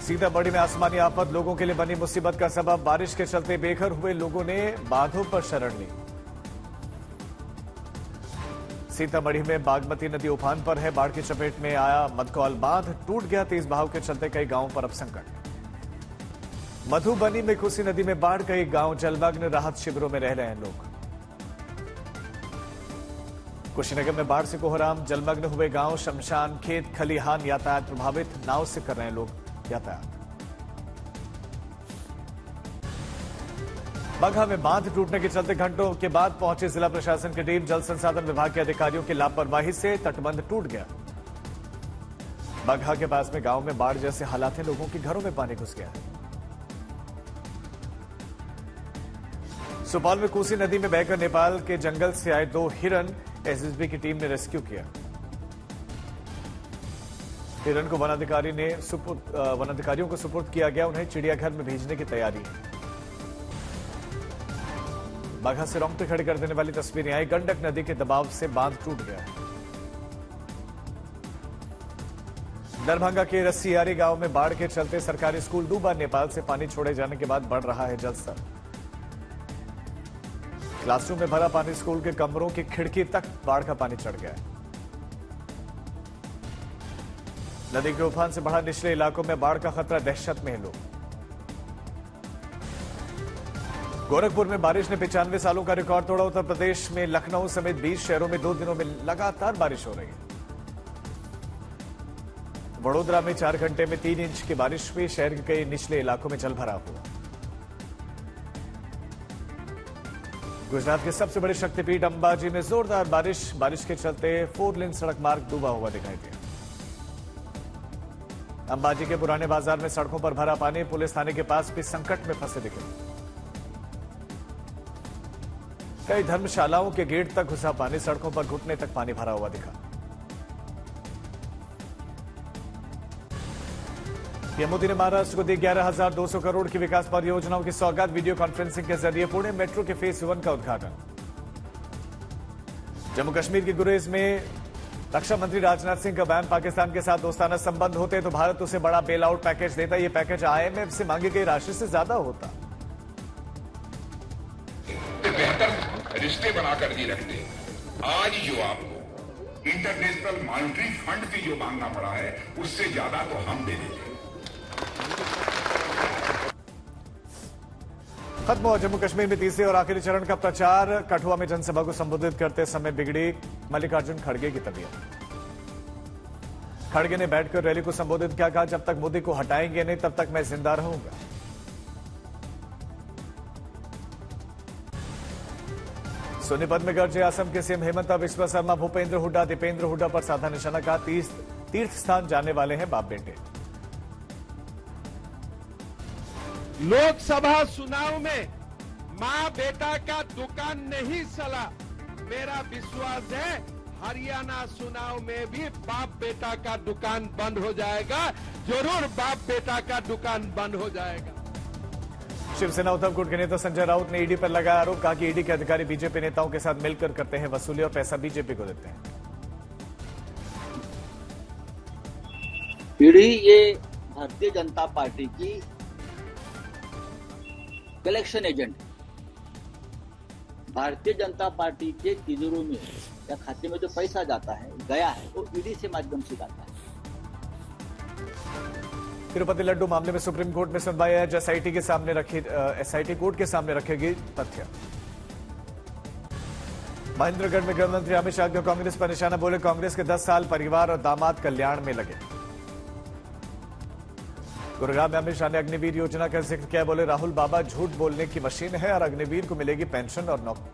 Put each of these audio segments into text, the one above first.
सीतामढ़ी में आसमानी आफत लोगों के लिए बनी मुसीबत का सबब। बारिश के चलते बेघर हुए लोगों ने बांधों पर शरण ली। सीतामढ़ी में बागमती नदी उफान पर है। बाढ़ की चपेट में आया मधकौल बांध टूट गया। तेज बहाव के चलते कई गांवों पर अब संकट। मधुबनी में कोसी नदी में बाढ़, कई गांव जलमग्न। राहत शिविरों में रह रहे हैं लोग। कुशीनगर में बाढ़ से कोहराम, जलमग्न हुए गांव, शमशान खेत खलिहान यातायात प्रभावित। नाव से कर रहे हैं लोग यातायात। बगहा में बांध टूटने के चलते घंटों के बाद पहुंचे जिला प्रशासन की टीम। जल संसाधन विभाग के अधिकारियों की लापरवाही से तटबंध टूट गया। बगहा के पास में गांव में बाढ़ जैसे हालात हैं, लोगों के घरों में पानी घुस गया है। सुपौल में कोसी नदी में बहकर नेपाल के जंगल से आए 2 हिरन एसएसबी की टीम ने रेस्क्यू किया। हिरन को वनाधिकारियों को सुपुर्द किया गया। उन्हें चिड़ियाघर में भेजने की तैयारी है। बाघा से रोंगटे खड़े कर देने वाली तस्वीरें आई। गंडक नदी के दबाव से बांध टूट गया। दरभंगा के रस्सियारी गांव में बाढ़ के चलते सरकारी स्कूल डूबा। नेपाल से पानी छोड़े जाने के बाद बढ़ रहा है जलस्तर। क्लासरूम में भरा पानी, स्कूल के कमरों की खिड़की तक बाढ़ का पानी चढ़ गया है। नदी के उफान से बढ़ा निचले इलाकों में बाढ़ का खतरा, दहशत में है लोग। गोरखपुर में बारिश ने 95 सालों का रिकॉर्ड तोड़ा। उत्तर प्रदेश में लखनऊ समेत 20 शहरों में 2 दिनों में लगातार बारिश हो रही है। वडोदरा में 4 घंटे में 3 इंच की बारिश हुई। शहर के कई निचले इलाकों में जलभराव हुआ। गुजरात के सबसे बड़े शक्तिपीठ अंबाजी में जोरदार बारिश के चलते 4 लेन सड़क मार्ग डूबा हुआ दिखाई दिया। अंबाजी के पुराने बाजार में सड़कों पर भरा पानी। पुलिस थाने के पास भी संकट में फंसे दिखे। कई धर्मशालाओं के गेट तक घुसा पानी। सड़कों पर घुटने तक पानी भरा हुआ दिखा। पीएम मोदी ने महाराष्ट्र को दी 11,200 करोड़ की विकास परियोजनाओं की सौगात। वीडियो कॉन्फ्रेंसिंग के जरिए पुणे मेट्रो के फेज 1 का उद्घाटन। जम्मू कश्मीर के गुरेज में रक्षा मंत्री राजनाथ सिंह का बयान। पाकिस्तान के साथ दोस्ताना संबंध होते तो भारत उसे बड़ा बेल आउट पैकेज देता। यह पैकेज आईएमएफ से मांगी गई राशि से ज्यादा होता। बेहतर रिश्ते बनाकर ही रखते। आज जो आपको इंटरनेशनल मॉनिटरी फंड से जो मांगना पड़ा है, उससे ज्यादा तो हम दे देंगे। खत्म हुआ जम्मू कश्मीर में तीसरे और आखिरी चरण का प्रचार। कठुआ में जनसभा को संबोधित करते समय बिगड़ी मल्लिकार्जुन खड़गे की तबीयत। खड़गे ने बैठकर रैली को संबोधित किया। कहा, जब तक मोदी को हटाएंगे नहीं तब तक मैं जिंदा रहूंगा। सोनीपत में गरजे असम के सीएम हेमंत बिस्वा शर्मा। भूपेंद्र हुड्डा दीपेंद्र हुड्डा पर साधा निशाना। कहा, तीर्थ स्थान जाने वाले हैं बाप बेटे। लोकसभा चुनाव में मां बेटा का दुकान नहीं चला। मेरा विश्वास है हरियाणा चुनाव में भी बाप बेटा का दुकान बंद हो जाएगा। जरूर बाप बेटा का दुकान बंद हो जाएगा। शिवसेना उद्धव गुट के नेता संजय राउत ने ईडी पर लगाया आरोप। कहा कि ईडी के अधिकारी बीजेपी नेताओं के साथ मिलकर करते हैं वसूली और पैसा बीजेपी को देते हैं। ईडी ये भारतीय जनता पार्टी की collection agent. Bharatiya Janata party के तिजोरी में या खाते में जो पैसा जाता है गया है वो ईडी से माध्यम से जाता है। तिरुपति लड्डू मामले में सुप्रीम कोर्ट में सुनवाई है। एसआईटी कोर्ट के सामने रखेगी तथ्य। महेंद्रगढ़ में गृह मंत्री अमित शाह को कांग्रेस पर निशाना। बोले, कांग्रेस के 10 साल परिवार और दामाद कल्याण में लगे। गुरुग्राम में अमित शाह ने अग्निवीर योजना का जिक्र किया। बोले, राहुल बाबा झूठ बोलने की मशीन है और अग्निवीर को मिलेगी पेंशन और नौकरी।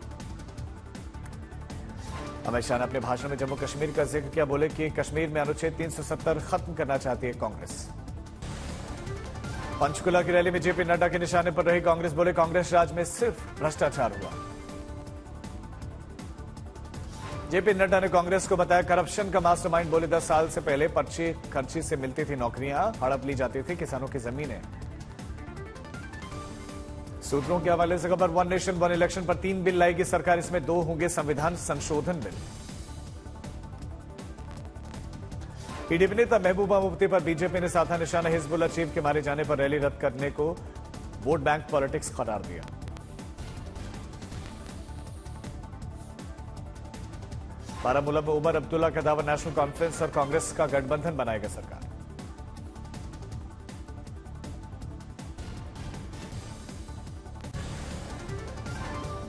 अमित शाह ने अपने भाषण में जम्मू कश्मीर का जिक्र किया। बोले कि कश्मीर में अनुच्छेद 370 खत्म करना चाहती है कांग्रेस। पंचकुला की रैली में जेपी नड्डा के निशाने पर रही कांग्रेस। बोले, कांग्रेस राज में सिर्फ भ्रष्टाचार हुआ। जेपी नड्डा ने कांग्रेस को बताया करप्शन का मास्टरमाइंड। बोले, 10 साल से पहले पर्ची खर्ची से मिलती थी नौकरियां, हड़प ली जाती थी किसानों की जमीनें। सूत्रों के हवाले से खबर, 1 नेशन 1 इलेक्शन पर 3 बिल लाएगी सरकार। इसमें 2 होंगे संविधान संशोधन बिल। पीडीपी नेता महबूबा मुफ्ती पर बीजेपी ने साधा निशाना। हिजबुल्लाह चीफ के मारे जाने पर रैली रद्द करने को वोट बैंक पॉलिटिक्स करार दिया। बारामूला में उमर अब्दुल्ला का दावा, नेशनल कॉन्फ्रेंस और कांग्रेस का गठबंधन बनाएगा सरकार।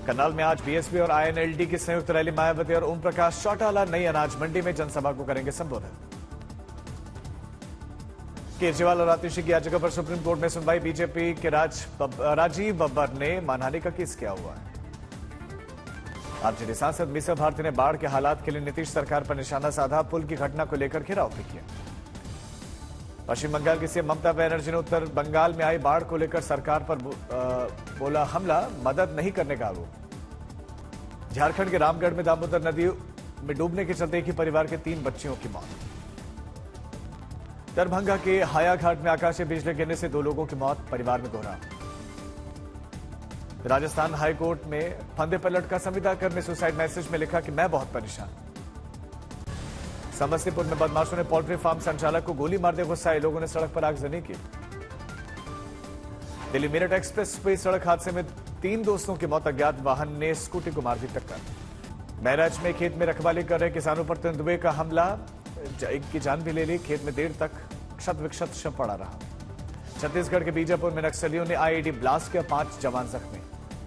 करनाल में आज बीएसपी और आईएनएलडी की संयुक्त रैली। मायावती और ओम प्रकाश चौटाला नई अनाज मंडी में जनसभा को करेंगे संबोधित। केजरीवाल और आतिशी की याचिका पर सुप्रीम कोर्ट में सुनवाई। बीजेपी के राजीव बब्बर ने मानहानि का केस किया हुआ है। आरजेडी सांसद मीसा भारती ने बाढ़ के हालात के लिए नीतीश सरकार पर निशाना साधा। पुल की घटना को लेकर घेराव भी किया। पश्चिम बंगाल की सीएम ममता बनर्जी ने उत्तर बंगाल में आई बाढ़ को लेकर सरकार पर बोला हमला, मदद नहीं करने का आरोप। झारखंड के रामगढ़ में दामोदर नदी में डूबने के चलते एक ही परिवार के 3 बच्चियों की मौत। दरभंगा के हायाघाट में आकाशीय बिजली गिरने से 2 लोगों की मौत, परिवार में कोहराम। राजस्थान हाईकोर्ट में फंदे पर लटका संविदाकर ने सुसाइड मैसेज में लिखा कि मैं बहुत परेशान। समस्तीपुर में बदमाशों ने पोल्ट्री फार्म संचालक को गोली मारते गुस्साए लोगों ने सड़क पर आगजनी की। दिल्ली मेरठ एक्सप्रेस वे सड़क हादसे में 3 दोस्तों की मौत, अज्ञात वाहन ने स्कूटी को मार दी टक्कर। बहराइच में खेत में रखवाली कर रहे किसानों पर तेंदुए का हमला, एक की जान भी ले ली। खेत में देर तक क्षत विक्षत शव पड़ा रहा। छत्तीसगढ़ के बीजापुर में नक्सलियों ने आईईडी ब्लास्ट किया, 5 जवान जख्मी।